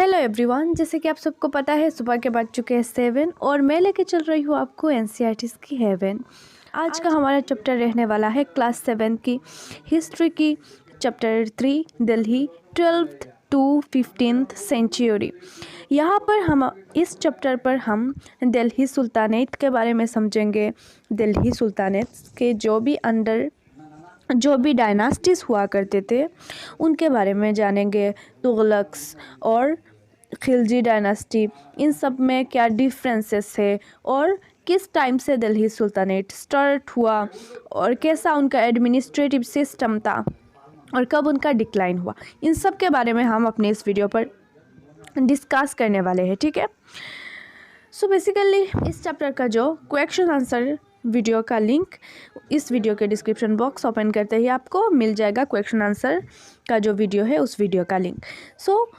Hello everyone, जैसे कि आप सबको पता है सुबह के बज चुके हैं 7 और मैं लेके चल रही हूँ आपको एनसीईआरटी की हेवन। आज का हमारा चैप्टर रहने वाला है क्लास 7 की हिस्ट्री की chapter 3 Delhi 12th to 15th century. यहाँ पर हम इस चैप्टर पर हम दिल्ली सुल्तानेट के बारे में समझेंगे। दिल्ली सुल्तानेट के जो भी डायनास्टीज़ हुआ करते थे उनके बारे में जानेंगे। तुगलक्स और खिलजी डायनास्टी, इन सब में क्या डिफरेंसेस है और किस टाइम से दिल्ली सुल्तानेट स्टार्ट हुआ और कैसा उनका एडमिनिस्ट्रेटिव सिस्टम था और कब उनका डिक्लाइन हुआ, इन सब के बारे में हम अपने इस वीडियो पर डिस्कस करने वाले हैं। ठीक है, सो बेसिकली इस चैप्टर का जो क्वेश्चन आंसर वीडियो का लिंक इस वीडियो के डिस्क्रिप्शन बॉक्स ओपन करते ही आपको मिल जाएगा। क्वेश्चन आंसर का जो वीडियो है उस वीडियो का लिंक। सो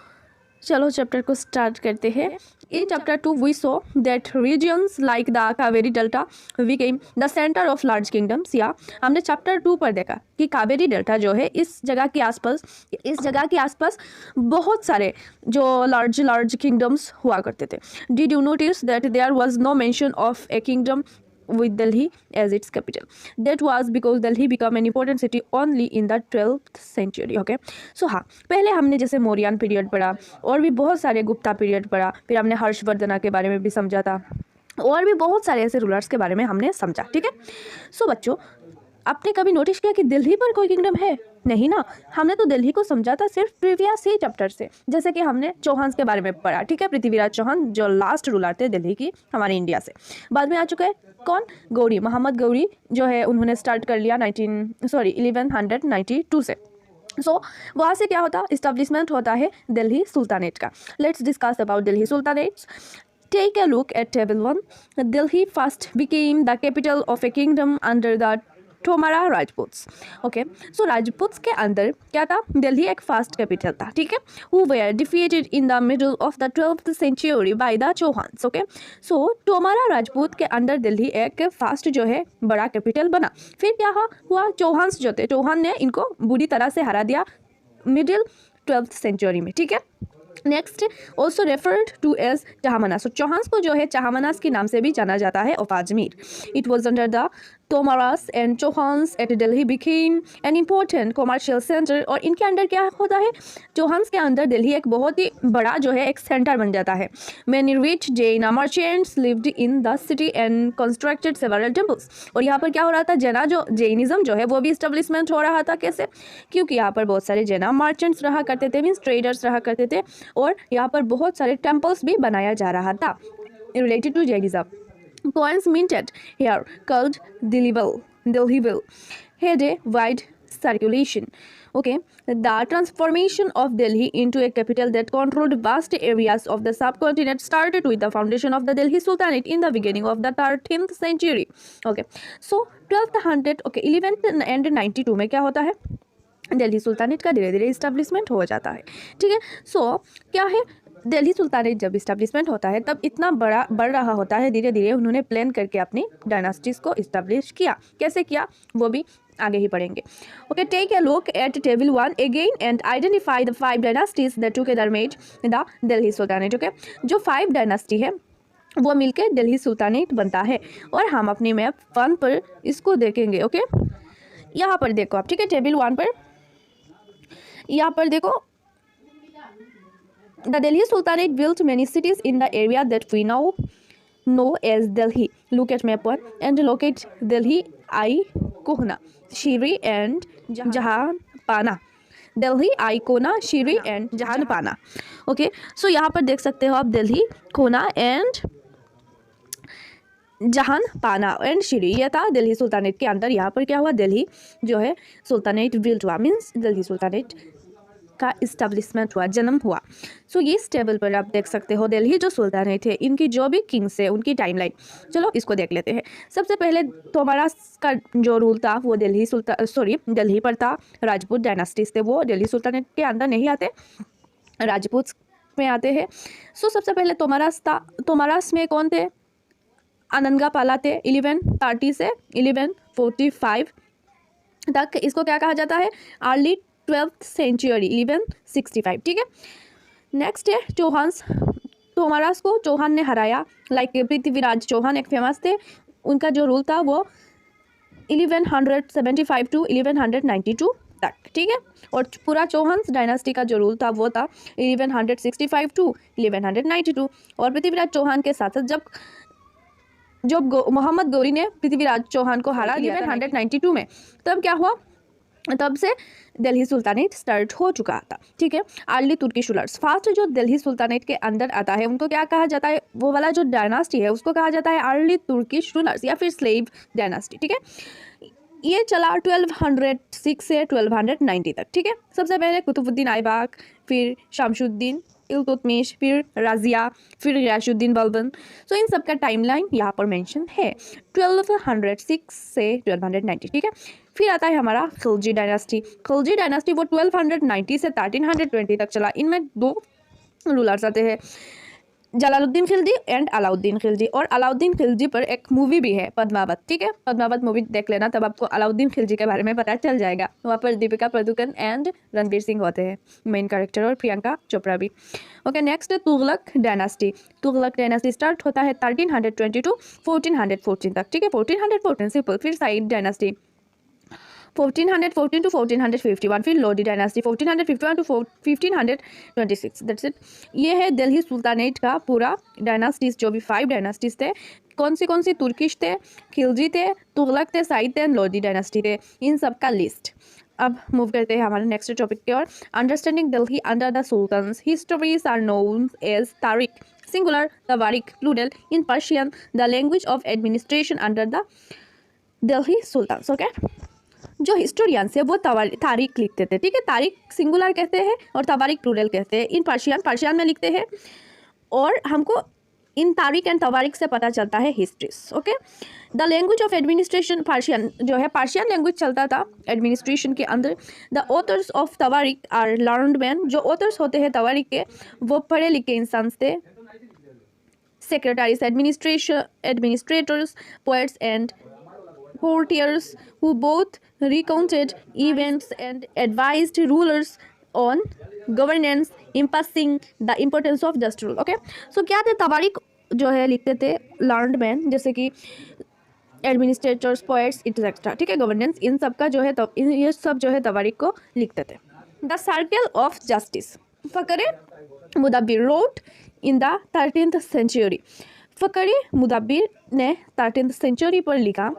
चलो चैप्टर को स्टार्ट करते हैं। In chapter 2 we saw that regions like the Kaveri delta became the centre of large kingdoms. या हमने चैप्टर 2 पर देखा कि कावेरी डेल्टा जो है इस जगह के आसपास बहुत सारे जो लार्ज किंगडम्स हुआ करते थे। Did you notice that there was no mention of a kingdom with Delhi as its capital? That was because Delhi became an important city only in the 12th century. Okay, so हाँ, पहले हमने जैसे Mauryan period पढ़ा और भी बहुत सारे Gupta period पढ़ा, फिर हमने हर्षवर्धना के बारे में भी समझा था और भी बहुत सारे ऐसे रूलर्स के बारे में हमने समझा। ठीक है, सो बच्चों, आपने कभी नोटिस किया कि दिल्ली पर कोई किंगडम है? नहीं ना, हमने तो दिल्ली को समझा था सिर्फ प्रीवियस ही चैप्टर से। जैसे कि हमने चौहान्स के बारे में पढ़ा। ठीक है, पृथ्वीराज चौहान जो लास्ट रूलर थे दिल्ली की हमारे इंडिया से। बाद में आ चुके हैं कौन? गौरी, मोहम्मद गौरी जो है उन्होंने स्टार्ट कर लिया 1192 से। सो वहाँ से क्या होता? इस्टेब्लिशमेंट होता है दिल्ली सुल्तानेट का। Let's discuss about Delhi sultanate. Take a look at table 1. Delhi first became the capital of a kingdom under the Tomara Rajputs. Okay, so Rajputs के अंदर क्या था? दिल्ली एक फास्ट कैपिटल था। ठीक है, who were defeated in the middle of the 12th century by the Chauhans. Okay, so टोमारा Rajput के अंदर दिल्ली एक फास्ट जो है बड़ा कैपिटल बना। फिर क्या हुआ? चौहान्स जो थे, चौहान ने इनको बुरी तरह से हरा दिया मिडिल 12th सेंचुरी में। ठीक है, next also referred to as Chahamanas. Chauhans को जो है चाहमनास के नाम से भी जाना जाता है of Ajmer. It was under the Tomaras and Chauhans at Delhi became an important commercial center। और इनके अंडर क्या होता है? चौहान्स के अंदर दिल्ली एक बहुत ही बड़ा जो है एक सेंटर बन जाता है। Many rich Jain merchants lived in the city and constructed several temples। और यहाँ पर क्या हो रहा था? जैनिज्म जो है वो भी इस्टेब्लिशमेंट हो रहा था। कैसे? क्योंकि यहाँ पर बहुत सारे जैन मर्चेंट्स रहा करते थे, मीन्स ट्रेडर्स रहा करते थे, और यहाँ पर बहुत सारे टेम्पल्स भी बनाया जा रहा था related to Jainism. Coins minted here called Delhivel had a wide circulation. Okay, the transformation of Delhi into a capital that controlled vast areas of the subcontinent started with the foundation of the Delhi Sultanate in the beginning of the 13th century. Okay, so 1200 okay 1192 में क्या होता है? Delhi sultanate का धीरे धीरे establishment हो जाता है। ठीक है, सो क्या है? दिल्ली सुल्तानेट जब इस्टेब्लिशमेंट होता है तब इतना बढ़ रहा होता है, धीरे धीरे उन्होंने प्लान करके अपनी डायनास्टीज को इस्टेब्लिश किया। कैसे किया वो भी आगे ही पढ़ेंगे। Okay, take a look at table 1 again and identify the 5 dynasties that together made the Delhi sultanate. Okay, जो 5 डायनास्टी है वो मिलकर दिल्ली सुल्तानेट बनता है और हम अपनी मैप 1 पर इसको देखेंगे। ओके, यहाँ पर देखो आप। ठीक है, टेबल 1 पर यहाँ पर देखो, The Delhi Sultanate built many cities in the area that we now know as Delhi. Look at map 1 and locate Delhi, Kouna, Shiri and Jahanpana. Delhi, Kouna, Shiri and Jahanpana. Okay, so यहाँ पर देख सकते हो आप दिल्ली, कोना and जहानपाना and शिरी। ये था Delhi sultanate के अंदर। यहाँ पर क्या हुआ? दिल्ली जो है सुल्तानेट बिल्ट हुआ, मीन्स दिल्ली सुल्तानेट का इस्टेब्लिशमेंट हुआ, जन्म हुआ। सो ये इस टेबल पर आप देख सकते हो दिल्ली जो सुल्तानेट है, इनकी जो भी किंग्स है उनकी टाइमलाइन। चलो इसको देख लेते हैं। सबसे पहले तोमारा का जो रूल था वो दिल्ली पर था। राजपूत डायनास्टीज थे, वो दिल्ली सुल्तानेट के अंदर नहीं आते, राजपूत में आते हैं। सो सबसे पहले तोमारास था। तोमारास में कौन थे? अनंगापाला थे 1130 से 1145 तक। इसको क्या कहा जाता है? Early 12th century 1165। ठीक है, नेक्स्ट है चौहान्स, तोमारास को चौहान ने हराया। लाइक पृथ्वीराज चौहान एक फेमस थे, उनका जो रूल था वो 1175 टू 1192 तक, ठीक है। और पूरा चौहान्स डायनास्टी का जो रूल था वो था 1165 टू 1192। और पृथ्वीराज चौहान के साथ साथ जब मोहम्मद गौरी ने पृथ्वीराज चौहान को हरा 1192 में, तब क्या हुआ, तब से दिल्ली सुल्तानेट स्टार्ट हो चुका था, ठीक है। अर्ली तुर्किश रूलर्स, फास्ट जो दिल्ली सुल्तानेट के अंदर आता है उनको क्या कहा जाता है, वो वाला जो डायनास्टी है उसको कहा जाता है अर्ली तुर्किश रूलर्स या फिर स्लेव डायनास्टी, ठीक है। ये चला 1206 से 1290 तक, ठीक है। सबसे पहले कुतुबुद्दीन ऐबक, फिर शमशुद्दीन, इल्तुतमिश, फिर राजिया, फिर गियासुद्दीन बलबन। सो इन सब का टाइमलाइन यहाँ पर मेंशन है 1206 से 1290, ठीक है। फिर आता है हमारा खिलजी डायनास्टी। खिलजी डायनास्टी वो 1290 से 1320 तक चला। इनमें दो रूलर्स आते हैं, जलालुद्दीन खिलजी एंड अलाउद्दीन खिलजी। और अलाउद्दीन खिलजी पर एक मूवी भी है पद्मावत, ठीक है। पद्मावत मूवी देख लेना, तब आपको अलाउद्दीन खिलजी के बारे में पता चल जाएगा। वहाँ पर दीपिका पादुकोण एंड रणबीर सिंह होते हैं मेन कैरेक्टर, और प्रियंका चोपड़ा भी। Okay, next Tughlaq dynasty. Tughlaq dynasty start होता है 1320 टू 1414 तक, ठीक है। 1414 सिंपल। फिर साइड डायनास्टी 1414 टू 1451, फिर Lodi dynasty 1451 to 1526, that's it. ये है दिल्ली सुल्तानेट का पूरा डायनास्टीज, जो भी 5 डायनास्टीज थे। कौन सी तुर्किश थे, खिलजी थे, तुगलक थे, साइड थे, लोडी डायनास्टी थे, इन सब का लिस्ट। अब मूव करते हैं हमारे नेक्स्ट टॉपिक की ओर। Understanding Delhi under the sultans. Histories are known as tarikh, singular, tawarikh, plural, in Persian, the language of administration under the Delhi sultans. Okay, जो हिस्टोरियंस है वो तारीख लिखते थे, ठीक है। तारीख सिंगुलर कहते हैं और तवारिक प्लूरल कहते हैं। इन पर्शियन में लिखते हैं, और हमको इन तारीख एंड तवारिक से पता चलता है histories. Okay, the language of administration, Persian जो है, पर्शियन लैंग्वेज चलता था एडमिनिस्ट्रेशन के अंदर। The authors of tawarikh are learned man, जो ऑथर्स होते हैं तवारिक के वो पढ़े लिखे इंसान थे। Secretaries, administrators, poets and courtiers who both recounted events and advised rulers on governance, emphasizing the importance of just rule. Okay, so क्या थे तवारीख जो है लिखते थे learned men, जैसे कि एडमिनिस्ट्रेटर्स, पोएट्स एक्सेट्रा, ठीक है। गवर्नेंस, इन सब का जो है ये सब जो है तवारीख को लिखते थे। The circle of justice, Fakhr-e Mudabbir wrote in the 13th century। Fakhr-e Mudabbir ने 13th century पर लिखा,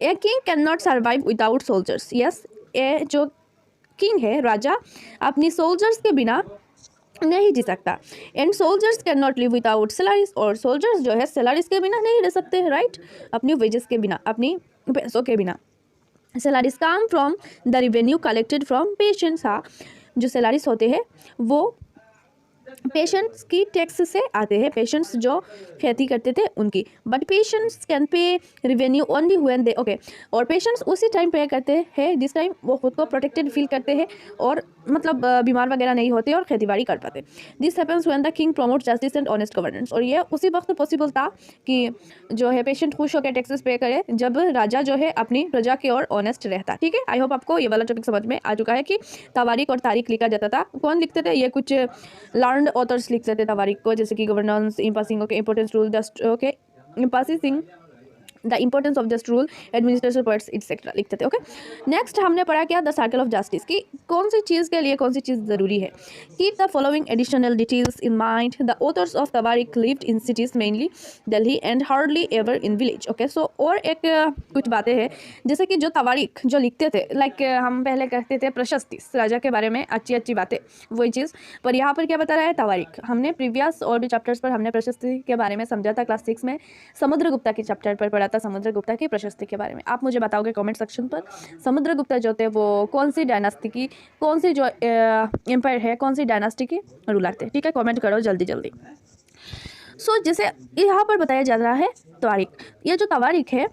a king can not survive without soldiers. Yes, a जो किंग है, राजा, अपनी सोल्जर्स के बिना नहीं जी सकता। And soldiers can not live without salaries, और सोल्जर्स जो है सैलरीज के बिना नहीं रह सकते, राइट, अपनी वेजेस के बिना, अपनी पैसों के बिना। Salaries come from the revenue collected from patients. हाँ, जो सैलरीज होते हैं वो पेशेंट्स की टैक्स से आते हैं, पेशेंट्स जो खेती करते थे उनकी। But patients can pay revenue only when they, okay, और पेशेंट्स उसी टाइम पे करते हैं जिस टाइम वो खुद को प्रोटेक्टेड फील करते हैं और मतलब बीमार वगैरह नहीं होते और खेती-बाड़ी कर पाते। This happens when the king promote justice and honest governance. और ये उसी वक्त पॉसिबल था कि जो है पेशेंट खुश होकर टैक्सेस पे करे जब राजा जो है अपनी प्रजा की ओर ऑनेस्ट रहता, ठीक है। आई होप आपको ये वाला टॉपिक समझ में आ चुका है कि तवारीख और तारीख लिखा जाता था। कौन लिखते थे, ये कुछ लर्नड ऑथर्स लिखते थे तवारीख को, जैसे कि governance, emphasising, okay, importance rule, just, okay, emphasising, the importance of just rule, administration poets etcetera लिखते थे। ओके, नेक्स्ट हमने पढ़ा क्या, द सर्कल ऑफ जस्टिस, की कौन सी चीज़ के लिए कौन सी चीज़ ज़रूरी है। Keep the following additional details in mind, the authors of tawarikh lived in cities mainly Delhi and hardly ever in village. Okay, so और एक कुछ बातें हैं, जैसे कि जो तवारीख जो लिखते थे, लाइक हम पहले कहते थे प्रशस्ति, राजा के बारे में अच्छी अच्छी बातें, वही चीज़ पर यहाँ पर क्या बता रहा है तवारीख। हमने प्रीवियस और भी चैप्टर्स पर हमने प्रशस्ति के बारे में समझा था, क्लास 6 में समुद्रगुप्ता के चैप्टर पर पढ़ा था समुद्रगुप्ता की प्रशस्ति के बारे में। आप मुझे बताओगे कमेंट सेक्शन पर समुद्रगुप्ता जो थे वो कौन सी डायनास्टी की, कौन सी जो एम्पायर है, कौन सी डायनास्टी की रूलर थे, ठीक है। कमेंट करो जल्दी जल्दी। सो जैसे यहाँ पर बताया जा रहा है तवारीख, ये जो तवारीख है,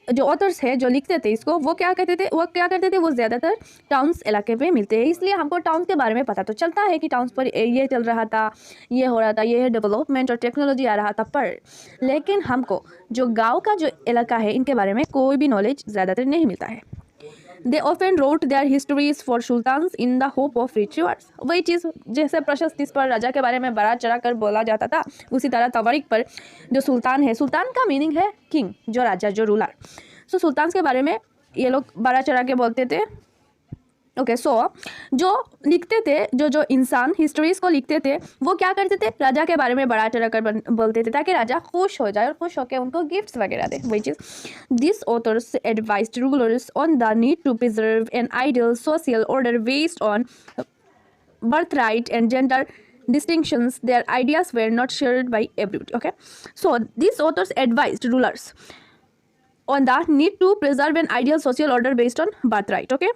जो ऑथर्स है जो लिखते थे इसको, वो क्या करते थे, वो ज़्यादातर टाउन्स इलाके पे मिलते हैं, इसलिए हमको टाउन्स के बारे में पता तो चलता है कि टाउन्स पर ये चल रहा था, ये हो रहा था, ये डेवलपमेंट और टेक्नोलॉजी आ रहा था, पर लेकिन हमको जो गांव का जो इलाका है इनके बारे में कोई भी नॉलेज ज़्यादातर नहीं मिलता है। They often wrote their histories for sultans in the hope of rich rewards. वही चीज़ जैसे प्रशस्ति पर राजा के बारे में बढ़ा चढ़ा कर बोला जाता था, उसी तरह तवारीख पर जो सुल्तान है, सुल्तान का मीनिंग है किंग, जो राजा, जो रूलर। सो सुल्तान के बारे में ये लोग बढ़ा चढ़ा के बोलते थे। ओके, सो जो लिखते थे, जो इंसान हिस्टोरीज को लिखते थे, वो क्या करते थे, राजा के बारे में बढ़ा चढ़ा कर बोलते थे ताकि राजा खुश हो जाए और खुश होकर उनको गिफ्ट्स वगैरह दे। वही चीज़, this authors advised rulers on the need to preserve an ideal social order based on birthright and gender distinctions. Their ideas were not shared by everybody. Okay, so these authors advised rulers on the need to preserve an ideal social order based on birthright. Okay,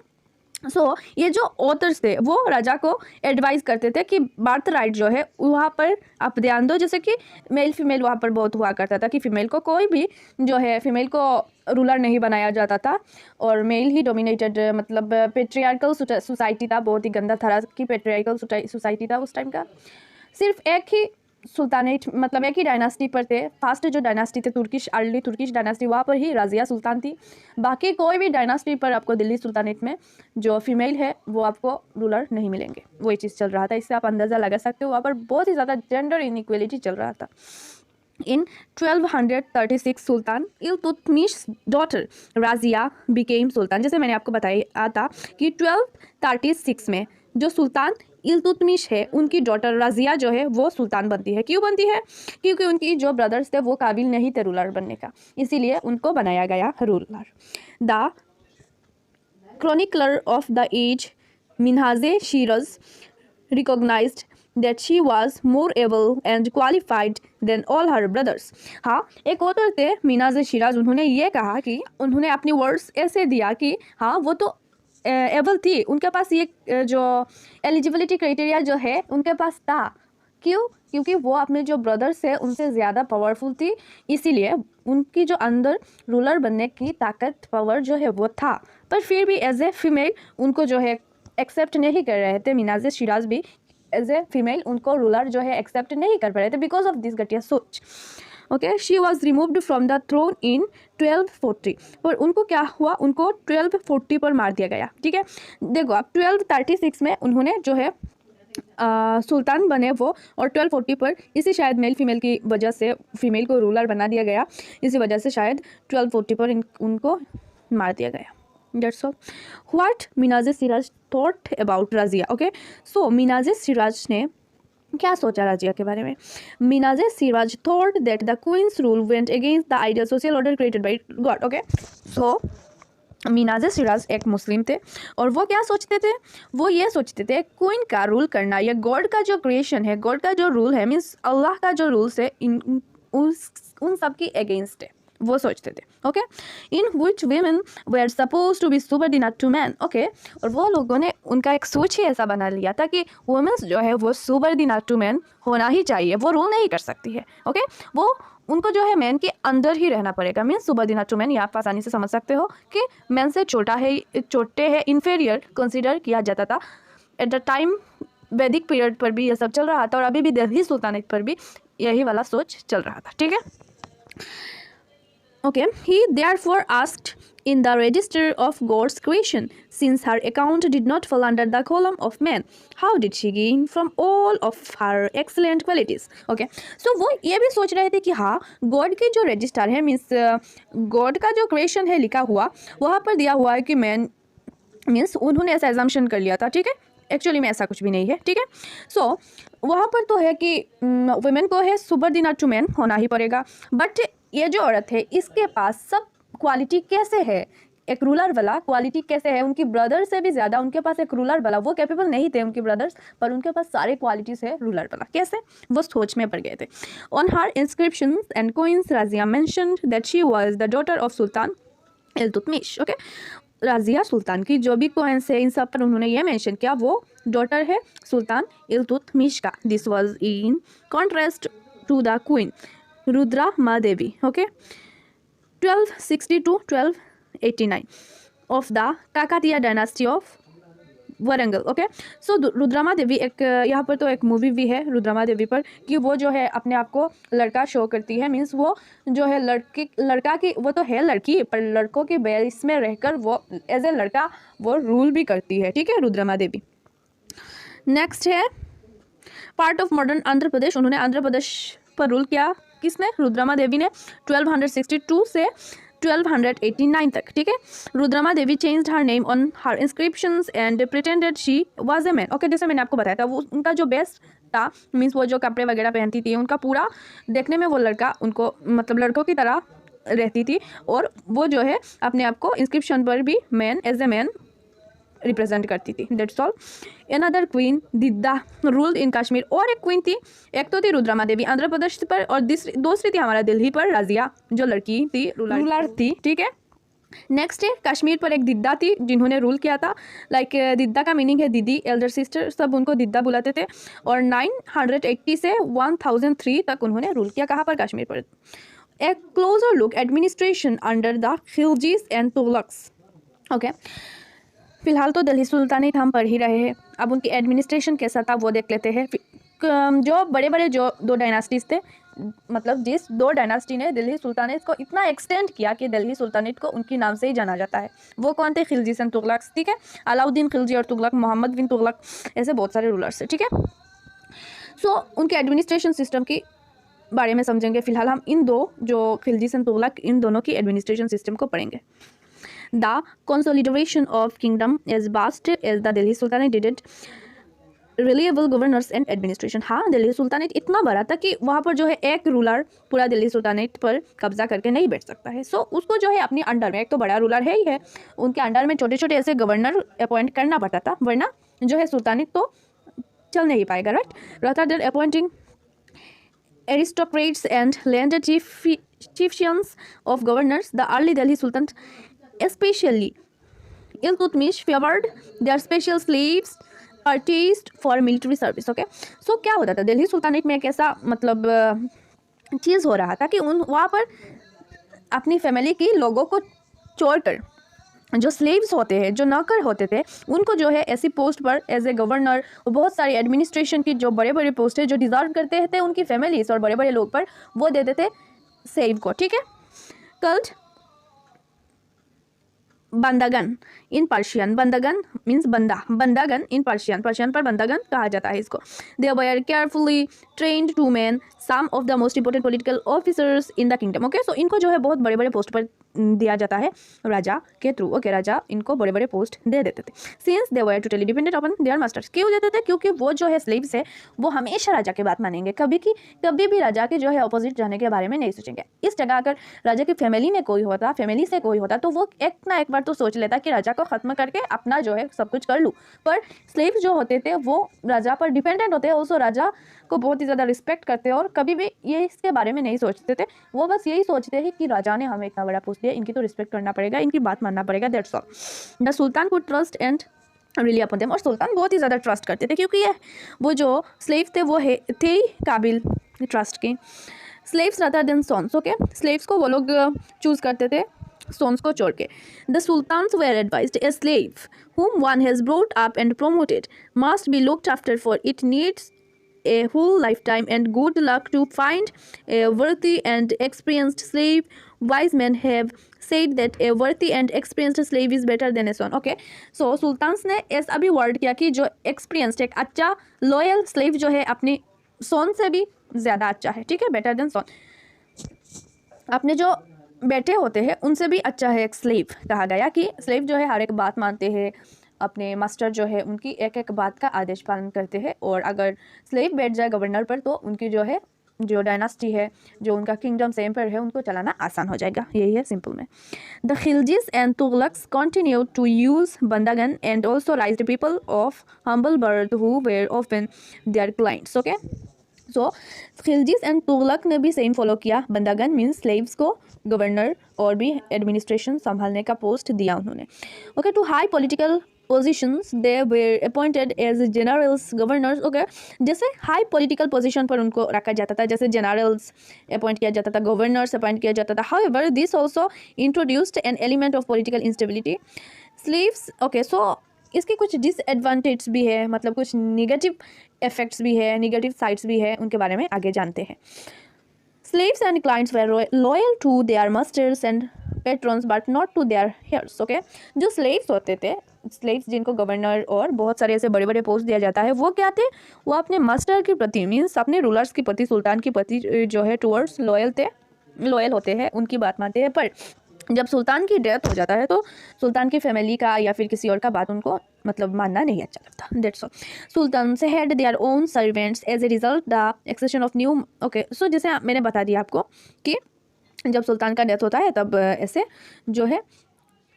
सो ये जो authors थे वो राजा को advice करते थे कि birth right जो है वहाँ पर आप ध्यान दो। जैसे कि मेल फीमेल वहाँ पर बहुत हुआ करता था कि फीमेल को कोई भी जो है, फीमेल को रूलर नहीं बनाया जाता था और मेल ही डोमिनेटेड, मतलब पेट्रियार्कल सोसाइटी था, बहुत ही गंदा तरह की पेट्रियार्कल सोसाइटी था उस टाइम का। सिर्फ एक ही सुल्तानेट, मतलब एक ही डायनास्टी पर थे। फर्स्ट जो डायनास्टी थे तुर्किश, अर्ली तुर्किश डायनास्टी, वहाँ पर ही राजिया सुल्तान थी। बाकी कोई भी डायनास्टी पर आपको दिल्ली सुल्तानेट में जो फीमेल है वो आपको रूलर नहीं मिलेंगे। वही चीज़ चल रहा था, इससे आप अंदाज़ा लगा सकते हो वहाँ पर बहुत ही ज़्यादा जेंडर इनइक्वलिटी चल रहा था। In 1236 sultan Iltutmish daughter Raziya became sultan. जैसे मैंने आपको बताया था कि 1236 में जो सुल्तान इल्तुतमिश है, उनकी डॉटर राजिया जो है वो सुल्तान बनती है। क्यों बनती है? क्योंकि उनकी जो ब्रदर्स थे वो काबिल नहीं थे रूलर बनने का, इसीलिए उनको बनाया गया ruler. The chronicler of the age Minhaj-e Siraj recognised that she was more able and qualified than all her brothers. हाँ, एक ऑथर थे मिन्हाज शिराज, उन्होंने ये कहा कि उन्होंने अपनी वर्ड्स ऐसे दिया कि हाँ वो तो एबल थी, उनके पास ये जो एलिजिबिलिटी क्राइटेरिया जो है उनके पास था। क्यों? क्योंकि वो अपने जो ब्रदर्स है उनसे ज़्यादा पावरफुल थी, इसीलिए उनकी जो अंदर रूलर बनने की ताकत, पावर जो है वो था। पर फिर भी एज ए फीमेल उनको जो है एक्सेप्ट नहीं कर रहे थे। मिन्हाज शिराज भी एज ए फीमेल उनको रूलर जो है एक्सेप्ट नहीं कर पा रहे थे बिकॉज ऑफ दिस घटिया सोच। Okay, she was removed from the throne in 1240। पर उनको क्या हुआ, उनको 1240 पर मार दिया गया। ठीक है, देखो आप 1236 में उन्होंने जो है सुल्तान बने वो, और 1240 पर इसी शायद मेल फीमेल की वजह से फीमेल को रूलर बना दिया गया, इसी वजह से शायद 1240 पर उनको मार दिया गया। That's all. What Minhaj Siraj thought about Raziya? Okay, so Minhaj Siraj ने क्या सोचा राजिया के बारे में? Minhaj Siraj thought that the queen's rule went against the ideal social order created by God. Okay, so Minhaj Siraj एक मुस्लिम थे और वो क्या सोचते थे, वो ये सोचते थे क्वीन का रूल करना या गॉड का जो क्रिएशन है, गॉड का जो रूल है, मीन्स अल्लाह का जो रूल्स है, उन सब की अगेंस्ट है, वो सोचते थे। Okay, in which women were suppose to be subordinate to man. Okay, और वो लोगों ने उनका एक सोच ही ऐसा बना लिया था कि वुमेन्स जो है वो सुबर्डिनेट टू मैन होना ही चाहिए, वो रूल नहीं कर सकती है। ओके, वो उनको जो है मैन के अंदर ही रहना पड़ेगा। मीन्स सुबर्डिनेट टू मैन, या आप आसानी से समझ सकते हो कि मैन से छोटे है, इन्फीरियर कंसिडर किया जाता था। एट द टाइम वैदिक पीरियड पर भी ये सब चल रहा था और अभी भी दिल्ली सुल्तानेट पर भी यही वाला सोच चल रहा था। ठीक है, okay, he therefore asked in the register of God's creation, since her account did not fall under the column of men, how did she gain from all of her excellent qualities? Okay, so वो ये भी सोच रहे थे कि हाँ, God की जो रजिस्टर है, मीन्स गॉड का जो क्रिएशन है लिखा हुआ, वहाँ पर दिया हुआ है कि मैन, मीन्स उन्होंने ऐसा एजम्पशन कर लिया था। ठीक है, एक्चुअली में ऐसा कुछ भी नहीं है। ठीक है, सो वहाँ पर तो है कि वुमेन को है सुबर्डिनेट टू मैन होना ही पड़ेगा, बट ये जो औरत है इसके पास सब क्वालिटी कैसे है, एक रूलर वाला क्वालिटी कैसे है, उनकी ब्रदर से भी ज़्यादा उनके पास एक रूलर वाला, वो कैपेबल नहीं थे उनके ब्रदर्स, पर उनके पास सारे क्वालिटीज़ है रूलर वाला। कैसे? वो सोच में पड़ गए थे। On her inscription and coins Raziya mentioned that she was the daughter of sultan Iltutmish. Okay, Raziya Sultan की जो भी कोइंस है इन सब पर उन्होंने ये मेंशन किया वो डॉटर है सुल्तान इल्तुतमिश का। This was in contrast to the queen Rudra Mahadevi. Okay, 1260 to 1289 of the Kakatiya dynasty of Warangal. Okay, so Rudrama Devi एक यहाँ पर तो एक मूवी भी है रुद्रमा देवी पर कि वो जो है अपने आप को लड़का शो करती है, मीन्स वो जो है लड़का की, वो तो है लड़की पर लड़कों के बेस में रहकर वो एज ए लड़का वो रूल भी करती है, ठीक है, रुद्रमा देवी। नेक्स्ट है part of modern Andhra Pradesh. उन्होंने आंध्र प्रदेश पर रूल किया, किसने? रुद्रमा देवी ने 1262 से 1289 तक, ठीक है। Rudrama Devi changed her name on her inscriptions and pretended she was a man. Okay, जैसे मैंने आपको बताया था, वो उनका जो बेस्ट था, मीन्स वो जो कपड़े वगैरह पहनती थी, उनका पूरा देखने में वो लड़का उनको मतलब लड़कों की तरह रहती थी, और वो जो है अपने आप को इंस्क्रिप्शन पर भी man as a man represent करती थी। That's all. Another queen Didda ruled in Kashmir. और एक क्वीन थी, एक तो थी रुद्रमा देवी आंध्र प्रदेश पर, और दूसरी थी हमारा दिल्ली पर राजिया, जो लड़की थी, रूलर थी, ठीक है। नेक्स्ट है कश्मीर पर एक दिद्दा थी जिन्होंने रूल किया था। लाइक दिद्दा का मीनिंग है दीदी, एल्डर सिस्टर, सब उनको दिद्दा बुलाते थे, और 980 से 1003 तक उन्होंने रूल किया। कहाँ पर? कश्मीर पर। A closer look administration under the खिलजीज and Tughlaqs. Okay, फिलहाल तो दिल्ली सुल्तानेट हम पढ़ ही रहे हैं, अब उनकी एडमिनिस्ट्रेशन कैसा था वो देख लेते हैं। जो बड़े बड़े जो दो डायनास्टीज थे, मतलब जिस दो डायनास्टी ने दिल्ली सुल्तानेट को इतना एक्सटेंड किया कि दिल्ली सुल्तानेट को उनकी नाम से ही जाना जाता है, वो कौन थे? खिलजी एंड तुगलक, ठीक है। अलाउद्दीन खिलजी और तुगलक, मोहम्मद बिन तुगलक, ऐसे बहुत सारे रूलर्स थे, ठीक है। सो उनके एडमिनिस्ट्रेशन सिस्टम की बारे में समझेंगे। फिलहाल हम इन दो जो खिलजी एंड तुगलक, इन दोनों की एडमिनिस्ट्रेशन सिस्टम को पढ़ेंगे। The consolidation of kingdom as vast as the Delhi Sultanate didn't reliable governors and administration। हाँ, दिल्ली सुल्तानेट इतना बड़ा था कि वहाँ पर जो है एक रूलर पूरा दिल्ली सुल्तानेट पर कब्जा करके नहीं बैठ सकता है। सो उसको जो है अपनी अंडर में, एक तो बड़ा रूलर है ही है, उनके अंडर में छोटे छोटे ऐसे गवर्नर अपॉइंट करना पड़ता था, वरना जो है सुल्तानेट तो चल नहीं पाएगा, right. rather than appointing aristocrats and landed chieftains of governors, the early Delhi Sultan, especially Iltutmish, favored their special slaves purchased for military service। Okay, so क्या होता था दिल्ली सुल्तानेट में, एक ऐसा मतलब चीज़ हो रहा था कि वहाँ पर अपनी फैमिली की लोगों को छोड़कर जो स्लेव्स होते हैं, जो नौकर होते थे, उनको जो है ऐसी पोस्ट पर एज ए गवर्नर और बहुत सारी एडमिनिस्ट्रेशन की जो बड़े बड़े पोस्ट है जो डिजर्व करते थे उनकी फैमिलीज और बड़े बड़े लोग पर, वो देते थे स्लेव को, ठीक है। कल्ट बंदागन इन पर्शियन, बंदागन मीन्स बंदा, बंदागन इन पर्शियन, पर्शियन पर बंदागन कहा जाता है इसको। They were carefully trained to man some of the most important political officers in the kingdom. Okay, so इनको जो है बहुत बड़े बड़े पोस्ट पर दिया जाता है राजा के थ्रू। ओके, राजा इनको बड़े बड़े पोस्ट दे देते थे। Since they were totally dependent upon their masters. क्यों देते थे? क्योंकि वो जो है स्लेव्स है वो हमेशा राजा की बात मानेंगे, कभी भी राजा के जो है अपोजिट जाने के बारे में नहीं सोचेंगे। इस जगह अगर राजा की फैमिली में कोई होता, फैमिली से कोई होता, तो वो एक ना एक बार तो सोच लेता कि राजा को खत्म करके अपना जो है सब कुछ कर लूँ। पर स्लेव्स जो होते थे वो राजा पर डिपेंडेंट होते हैं, उसको राजा को बहुत ही ज़्यादा रिस्पेक्ट करते हैं और कभी भी ये इसके बारे में नहीं सोचते थे। वो बस यही सोचते हैं कि राजा ने हमें इतना बड़ा पोस्ट दिया, इनकी तो रिस्पेक्ट करना पड़ेगा, इनकी बात मानना पड़ेगा, that's all. The sultan could trust and relief upon them. और सुल्तान बहुत ही ज़्यादा ट्रस्ट करते थे क्योंकि ये वो जो स्लेव थे वो थे ही काबिल ट्रस्ट के। Slaves rather than sons. Okay, slaves को वो लोग चूज़ करते थे sons को छोड़ के। The sultans were advised a slave whom one has brought up and promoted must be looked after, for it needs a whole lifetime and good luck to find a worthy and experienced slave. Wise men have said that a worthy and experienced slave is better than a son. Okay, so sultans ने ऐसा भी word किया कि जो experienced एक अच्छा loyal slave जो है अपने सोन से भी ज़्यादा अच्छा है, ठीक है, बेटर देन सोन। अपने जो बेटे होते हैं उनसे भी अच्छा है एक स्लेव। कहा गया कि स्लेव जो है हर एक बात मानते हैं, अपने मास्टर जो है उनकी एक एक बात का आदेश पालन करते हैं, और अगर स्लेव बैठ जाए गवर्नर पर तो उनकी जो है जो डायनास्टी है, जो उनका किंगडम से एम्पायर है, उनको चलाना आसान हो जाएगा। यही है सिंपल में। The खिलजीज and Tughlaqs continue to use bandagan and also raised people of humble birth who were often their clients. Okay, so Khiljis and Tughlaq ने भी सेम फॉलो किया। बंदागन मीन्स स्लेव्स को गवर्नर और भी एडमिनिस्ट्रेशन संभालने का पोस्ट दिया उन्होंने। Okay, to high political positions they were appointed as generals governors. Okay, जैसे हाई पॉलिटिकल पोजीशन पर उनको रखा जाता था, जैसे जनरल्स अपॉइंट किया जाता था, गवर्नर्स अपॉइंट किया जाता था। However this also introduced an element of political instability. Slaves, okay, so इसके कुछ डिसएडवांटेज भी है, मतलब कुछ निगेटिव इफेक्ट्स भी है, निगेटिव साइड्स भी है, उनके बारे में आगे जानते हैं। Slaves and clients were loyal to their masters and patrons but not to their heirs. Okay, जो slaves होते थे, slaves जिनको गवर्नर और बहुत सारे ऐसे बड़े बड़े पोस्ट दिया जाता है, वो क्या थे, वो अपने मास्टर के प्रति मीन्स अपने रूलर्स के प्रति, सुल्तान के प्रति जो है टूवर्ड्स लॉयल होते हैं, उनकी बात मानते हैं। पर जब सुल्तान की डेथ हो जाता है तो सुल्तान की फैमिली का या फिर किसी और का बात उनको मतलब मानना नहीं अच्छा लगता। That's all. Sultans had their own servants as a result the accession of new. Okay, so जैसे मैंने बता दिया आपको कि जब सुल्तान का डेथ होता है तब ऐसे जो है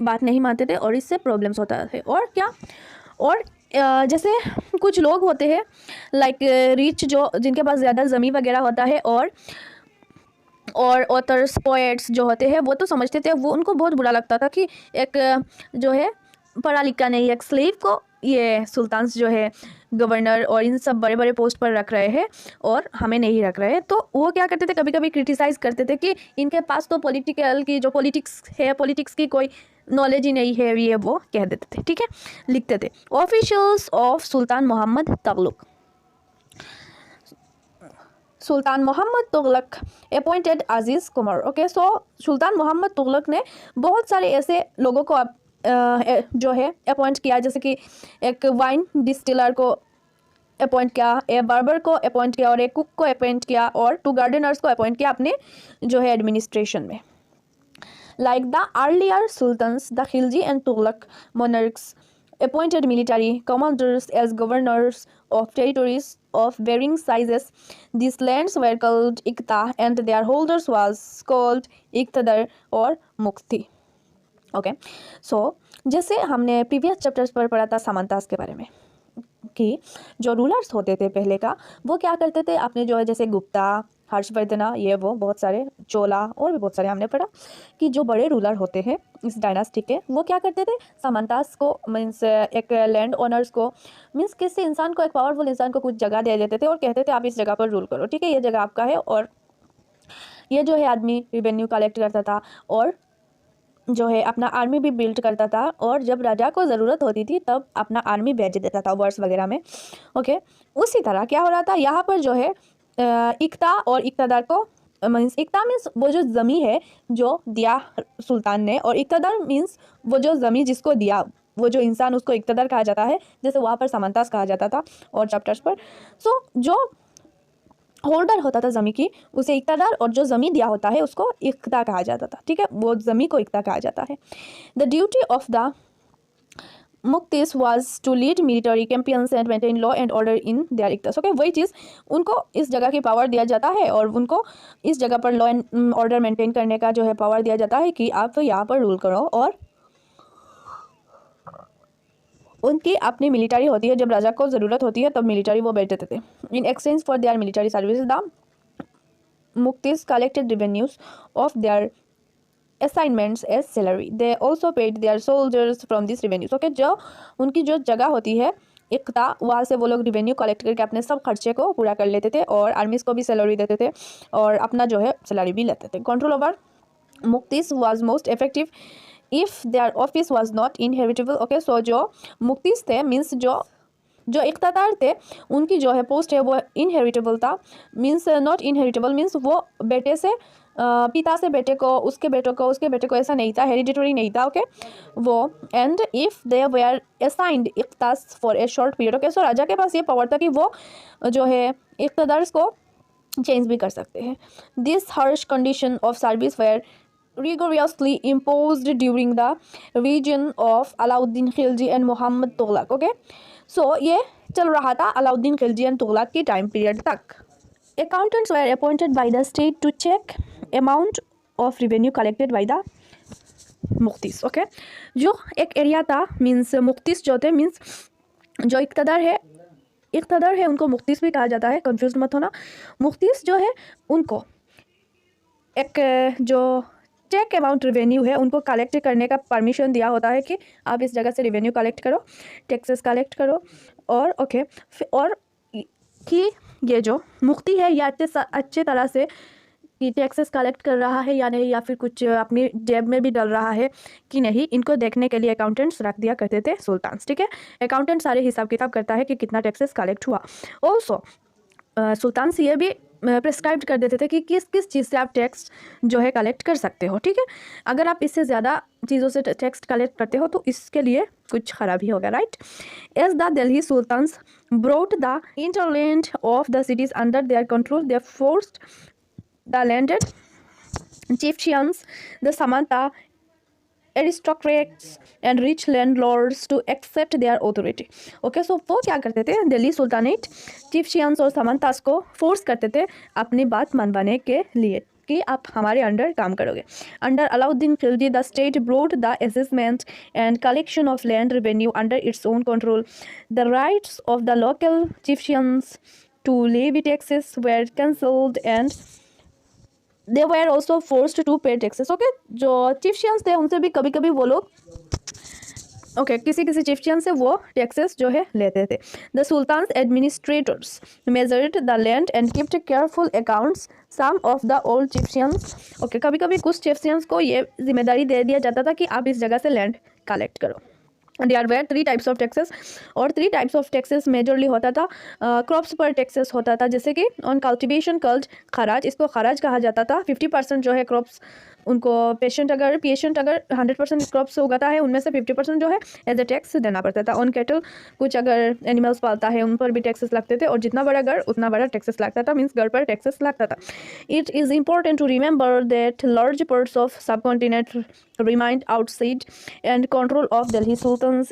बात नहीं मानते थे और इससे प्रॉब्लम्स होता है। और क्या, और जैसे कुछ लोग होते हैं लाइक रिच, जो जिनके पास ज़्यादा ज़मीन वगैरह होता है, और ऑथर्स पोएट्स जो होते हैं वो तो समझते थे, वो उनको बहुत बुरा लगता था कि एक जो है पढ़ा लिखा नहीं एक स्लेव को ये सुल्तान जो है गवर्नर और इन सब बड़े बड़े पोस्ट पर रख रहे हैं और हमें नहीं रख रहे हैं। तो वो क्या करते थे, कभी कभी क्रिटिसाइज करते थे कि इनके पास तो पॉलिटिकल की जो पॉलिटिक्स है, पॉलिटिक्स की कोई नॉलेज ही नहीं है, ये वो कह देते थे। ठीक है, लिखते थे। Officials of sultan Mohammad Tughlaq, sultan Mohammad Tughlaq appointed Aziz Kumar. Okay, so सुल्तान मोहम्मद तुगलक ने बहुत सारे ऐसे लोगों को जो है अपॉइंट किया, जैसे कि एक वाइन डिस्टिलर को अपॉइंट किया, एक बार्बर को अपॉइंट किया और एक कुक को अपॉइंट किया और 2 गार्डनर्स को अपॉइंट किया अपने जो है एडमिनिस्ट्रेशन में। Like the earlier sultans, the Khilji and Tughlaq monarchs appointed military commanders as governors of territories of varying sizes. These lands were called Iqta and their holders was called Iqtadar or Mukti. Okay, so जैसे हमने previous chapters पर पढ़ा था सामंतास के बारे में कि जो रूलर्स होते थे पहले का, वो क्या करते थे, अपने जो है जैसे गुप्ता, हर्षवर्धना, ये वो बहुत सारे, चोला और भी बहुत सारे हमने पढ़ा कि जो बड़े रूलर होते हैं इस डायनास्टी के, वो क्या करते थे, सामंतास को मीन्स एक लैंड ओनर्स को मीन्स किसी इंसान को, एक पावरफुल इंसान को कुछ जगह दे देते थे और कहते थे आप इस जगह पर रूल करो, ठीक है, ये जगह आपका है। और ये जो है आदमी रिवेन्यू कलेक्ट करता था और जो है अपना आर्मी भी बिल्ड करता था, और जब राजा को ज़रूरत होती थी तब अपना आर्मी भेज देता था वर्स वगैरह में। ओके, उसी तरह क्या हो रहा था यहाँ पर जो है इक्ता और इक्तदार को मीन्स, इक्ता मीन्स वो जो ज़मी है जो दिया सुल्तान ने, और इक्तदार मीन्स वो जो ज़मी जिसको दिया, वो जो इंसान, उसको इक्तदार कहा जाता है, जैसे वहाँ पर सामंतास कहा जाता था और चैप्टर्स पर। सो जो होल्डर होता था ज़मी की उसे इक्तदार, और जो ज़मी दिया होता है उसको इक्ता कहा जाता था। ठीक है, वो ज़मी को इक्ता कहा जाता है। The duty of the muqtis was to lead military campaigns and maintain law and order in their iqtas. Okay, वही चीज़, उनको इस जगह की पावर दिया जाता है और उनको इस जगह पर लॉ एंड ऑर्डर मेंटेन करने का जो है पावर दिया जाता है कि आप यहाँ पर रूल करो। और उनकी अपनी मिलिट्री होती है, जब राजा को ज़रूरत होती है तब मिलिट्री वो भेज देते थे। In exchange for their military services the muqtis collected revenues of their assignments as salary. They also paid their soldiers from this revenues. Okay, जो उनकी जो जगह होती है इक्ता, वहाँ से वो लोग रेवेन्यू कलेक्ट करके अपने सब खर्चे को पूरा कर लेते थे और आर्मीज को भी सैलरी देते थे और अपना जो है सैलरी भी लेते थे। Control over muqtis was most effective if their office was not inheritable. Okay, so जो मुक्तिस थे मीन्स जो इख्तियार थे, उनकी जो है पोस्ट है वो इनहेरिटेबल था। मीन्स नॉट इनहेरिटेबल मीन्स वो बेटे से पिता से बेटे को, उसके बेटे को, उसके बेटे को, ऐसा नहीं था, हेरिडिटरी नहीं था। ओके, वो and if they were assigned iqtas for a short period. Okay, so राजा के पास ये पावर था कि वो जो है इख्तियार को चेंज भी कर सकते हैं। This harsh condition of service were rigorously imposed during the reign of Alauddin Khilji and Mohammad Tughlaq. Okay, so ये चल रहा था अलाउद्दीन खिलजी एंड तुगलक की टाइम पीरियड तक। Accountants were appointed by the state to check amount of revenue collected by the muqtis. Okay, जो एक area था means मुक्तिस जो थे मीन्स जो इक्तदार है उनको मुक्तिस भी कहा जाता है, कंफ्यूज मत होना। मुक्तिस जो है उनको एक जो चेक अमाउंट रेवेन्यू है उनको कलेक्ट करने का परमिशन दिया होता है कि आप इस जगह से रेवेन्यू कलेक्ट करो, टैक्सेस कलेक्ट करो। और ओके, और कि ये जो मुक्ति है ये अच्छे तरह से कि टैक्सेस कलेक्ट कर रहा है या नहीं, या फिर कुछ अपनी जेब में भी डल रहा है कि नहीं, इनको देखने के लिए अकाउंटेंट्स रख दिया करते थे सुल्तान। ठीक है, अकाउंटेंट सारे हिसाब किताब करता है कि कितना टैक्सेस कलेक्ट हुआ। ऑल्सो सुल्तान ये भी प्रिस्क्राइब कर देते थे कि किस किस चीज़ से आप टैक्स जो है कलेक्ट कर सकते हो। ठीक है, अगर आप इससे ज़्यादा चीज़ों से टैक्स कलेक्ट करते हो तो इसके लिए कुछ खराबी होगा, right. As the Delhi sultans brought the hinterland of the cities under their control, they forced the landed chieftains, the Samanta aristocrats and rich landlords to accept their authority. Okay, so वो क्या करते थे, दिल्ली सुल्तानेट चिफ्शियंस और समंतास को force करते थे अपनी बात मनवाने के लिए कि आप हमारे अंडर काम करोगे। Under Alauddin Khilji the state brought the assessment and collection of land revenue under its own control. The rights of the local chieftains to levy taxes were cancelled and they were also forced to pay taxes. Okay, जो chieftains थे उनसे भी कभी कभी वो लोग किसी किसी चिफ्शियन से वो टैक्सेस जो है लेते थे। The sultans administrators measured the land and kept careful accounts some of the old chieftains. कभी कभी कुछ चिफ्शियंस को ये जिम्मेदारी दे दिया जाता था कि आप इस जगह से लैंड कलेक्ट करो। There were 3 types of taxes, और 3 टाइप्स ऑफ टैक्सेस मेजरली होता था। क्रॉप्स पर टैक्सेस होता था, जैसे कि ऑन कल्टिवेशन कल्ट खराज, इसको खराज कहा जाता था। 50% जो है क्रॉप्स उनको पेशेंट अगर 100% क्रॉप्स उगाता है उनमें से 50% जो है एज ए टैक्स देना पड़ता था। ऑन कैटल, कुछ अगर एनिमल्स पालता है उन पर भी टैक्सेस लगते थे, और जितना बड़ा घर उतना बड़ा टैक्सेस लगता था, मीन्स घर पर टैक्सेस लगता था। It is important to remember that large parts of subcontinent remained outside and control of Delhi sultans.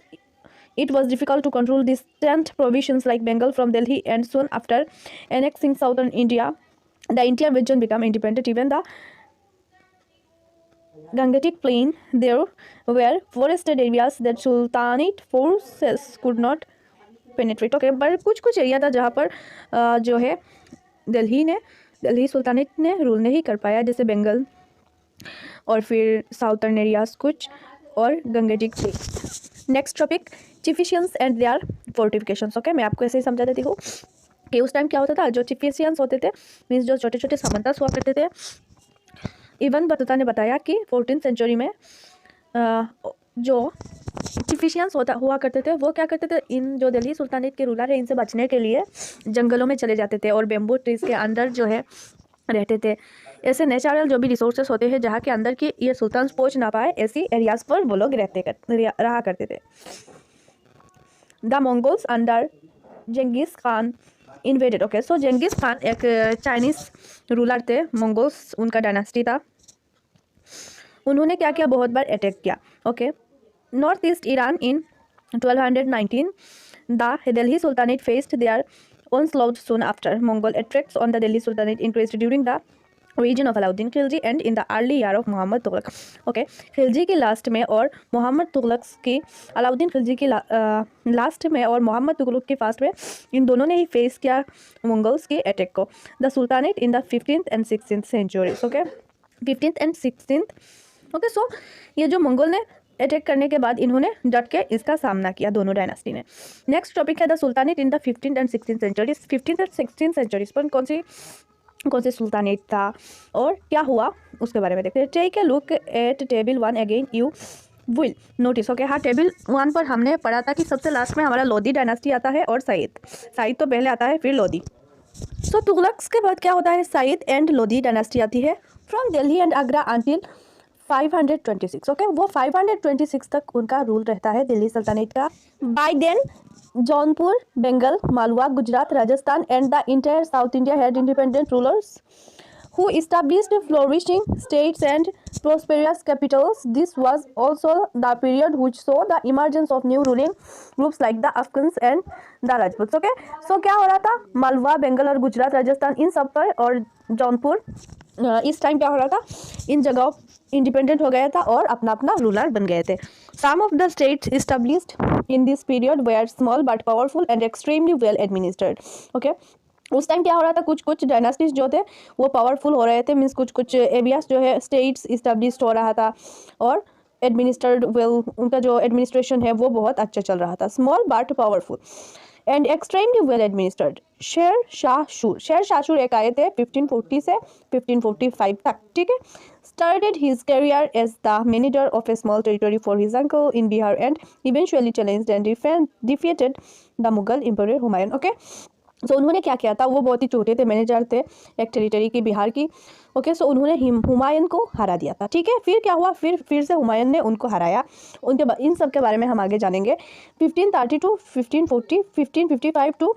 It was difficult to control distant provinces like Bengal from Delhi, and soon after annexing southern India, the Indian region became independent. Even the Gangetic plain, there were forested areas that Sultanate forces could not penetrate. Okay, पर कुछ area था जहाँ पर जो है Delhi sultanate ने rule नहीं कर पाया, जैसे बंगाल और फिर साउथर्न एरियाज कुछ, और Gangetic plain. Next topic, chieftains and their fortifications. Okay, मैं आपको ऐसे ही समझा देती हूँ कि उस टाइम क्या होता था। जो चिफिशियंस होते थे मीन्स जो छोटे छोटे सामंतास हुआ करते थे। इवन बतूता ने बताया कि 14th सेंचुरी में जो चिफिशियंस हुआ करते थे वो क्या करते थे, इन जो दिल्ली सुल्तानेट के रूलर है इनसे बचने के लिए जंगलों में चले जाते थे और बेम्बू ट्रीज के अंदर जो है रहते थे। ऐसे नेचुरल जो भी रिसोर्सेस होते हैं जहाँ के अंदर की ये सुल्तान पहुँच ना पाए, ऐसी एरियाज पर वो लोग रहा करते थे। The Mongols under Genghis Khan invaded. Okay, so Genghis Khan एक चाइनीज रूलर थे, मंगोल्स उनका डायनास्टी था। उन्होंने क्या किया, बहुत बार अटैक किया। Okay, north east Iran in 1219 the Delhi sultanate faced their onslaught soon after. Mongol attacks on the Delhi Sultanate increased during the region of Alauddin Khilji and in the early year of Muhammad Tughlaq. Okay, Khilji की last में और मोहम्मद तुगलक की, अलाउद्दीन खिलजी की last में और मोहम्मद तुगलक की fast में, इन दोनों ने ही फेस किया मंगोल्स के अटैक को। The sultanate in the 15th and 16th centuries. Okay, 15th and 16th. Okay, so ये जो मंगोल ने अटैक करने के बाद इन्होंने डट के इसका सामना किया, दोनों डायनास्टी ने। नेक्स्ट टॉपिक है the sultanate in the 15th and 16th centuries. 15th and 16th centuries पर कौन सी सुल्तानेट था और क्या हुआ उसके बारे में देखते हैं। Take a look at table 1 again, you will notice. Okay, हाँ, टेबल 1 पर हमने पढ़ा था कि सबसे लास्ट में हमारा लोधी डायनास्टी आता है और सईद तो पहले आता है, फिर लोधी। सो तुगलक्स के बाद क्या होता है, सईद एंड लोधी डायनास्टी आती है। From Delhi and Agra until 526। Okay, वो 526 तक उनका रूल रहता है दिल्ली सल्तनत का। By then Jaunpur, Bengal, Malwa, Gujarat, Rajasthan and the entire south India had independent rulers who established flourishing states and prosperous capitals. This was also the period which saw the emergence of new ruling groups like the Afghans and the Rajputs. Okay, so क्या हो रहा था, मालवा, बंगाल और गुजरात, राजस्थान, इन सब पर, और जौनपुर, इस time क्या हो रहा था, इन जगहों इंडिपेंडेंट हो गया था और अपना अपना रूलर बन गए थे। Some of the states established in this period were small but powerful and extremely well administered. Okay, उस टाइम क्या हो रहा था, कुछ डायनास्टीज जो थे वो पावरफुल हो रहे थे, मीन्स कुछ एरियाज जो है स्टेट्स इस्टेब्लिश हो रहा था और एडमिनिस्ट्रेड वेल, उनका जो एडमिनिस्ट्रेशन है वो बहुत अच्छा चल रहा था। Small but powerful and extremely well administered. Sher Shah शूर एक आए थे 1540 से 1545 तक, ठीक है। Started his career as the manager of a small territory for his uncle in Bihar and eventually challenged and defeated the Mughal Emperor Humayun. Okay, so उन्होंने क्या किया था, वो बहुत ही छोटे थे, मैनेजर थे एक टेरिटरी की, बिहार की। ओके, सो उन्होंने हुमायूं को हरा दिया था, ठीक है। फिर क्या हुआ, फिर से हुमायूं ने उनको हराया। उनके इन सब के बारे में हम आगे जानेंगे। 1530 टू 1540, 1555 टू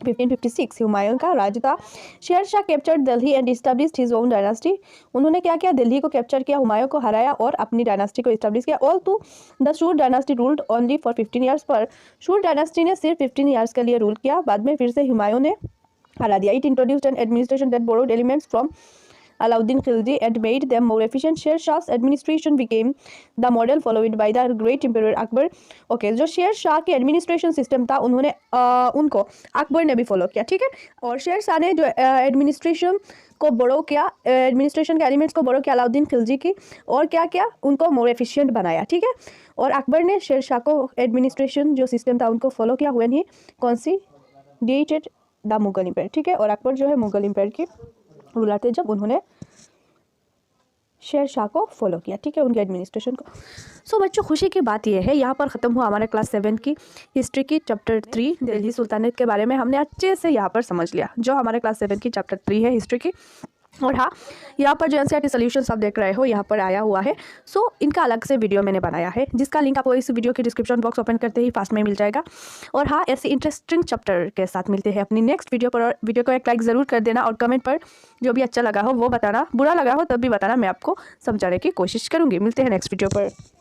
1556 हुमायूं का राज था। Sher Shah captured Delhi and established his own dynasty. उन्होंने क्या किया, दिल्ली को कैप्चर किया, हुमायूं को हराया और अपनी डायनास्टी को इस्टेब्लिश किया। ऑल टू द शूर dynasty ruled only for 15 years, पर शूर डायनास्टी ने सिर्फ 15 ईयर्स के लिए रूल किया, बाद में फिर से हुमायूं ने हरा दिया। It introduced an administration that borrowed elements from Alauddin Khilji and made them more efficient. Sher Shah's administration became the model followed by the great emperor Akbar. Okay, जो शेर शाह की एडमिनिस्ट्रेशन सिस्टम था उन्होंने उनको अकबर ने भी फॉलो किया, ठीक है। और शेर शाह ने जो एडमिनिस्ट्रेशन को बड़ो किया, एडमिनिस्ट्रेशन के एलिमेंट्स को बड़ो किया अलाउद्दीन खिलजी की, और क्या किया, उनको मोर एफिशिएंट बनाया, ठीक है। और अकबर ने शेर शाह को एडमिनिस्ट्रेशन जो सिस्टम था उनको फॉलो किया when he consolidated the Mughal empire, ठीक है। और अकबर जो है मुगल एम्पायर की रूलर थे जब उन्होंने शेर शाह को फॉलो किया, ठीक है, उनके एडमिनिस्ट्रेशन को। सो बच्चों, खुशी की बात यह है, यहाँ पर ख़त्म हुआ हमारा क्लास 7 की हिस्ट्री की चैप्टर 3 दिल्ली सुल्तानेट के बारे में हमने अच्छे से यहाँ पर समझ लिया, जो हमारे क्लास 7 की चैप्टर 3 है हिस्ट्री की। और हाँ, यहाँ पर जो एनसीईआरटी सॉल्यूशंस आप देख रहे हो यहाँ पर आया हुआ है। सो इनका अलग से वीडियो मैंने बनाया है, जिसका लिंक आपको इस वीडियो के डिस्क्रिप्शन बॉक्स ओपन करते ही फास्ट में मिल जाएगा। और हाँ, ऐसे इंटरेस्टिंग चैप्टर के साथ मिलते हैं अपनी नेक्स्ट वीडियो पर। और वीडियो को एक लाइक ज़रूर कर देना, और कमेंट पर जो भी अच्छा लगा हो वो बताना, बुरा लगा हो तब भी बताना, मैं आपको समझाने की कोशिश करूँगी। मिलते हैं नेक्स्ट वीडियो पर।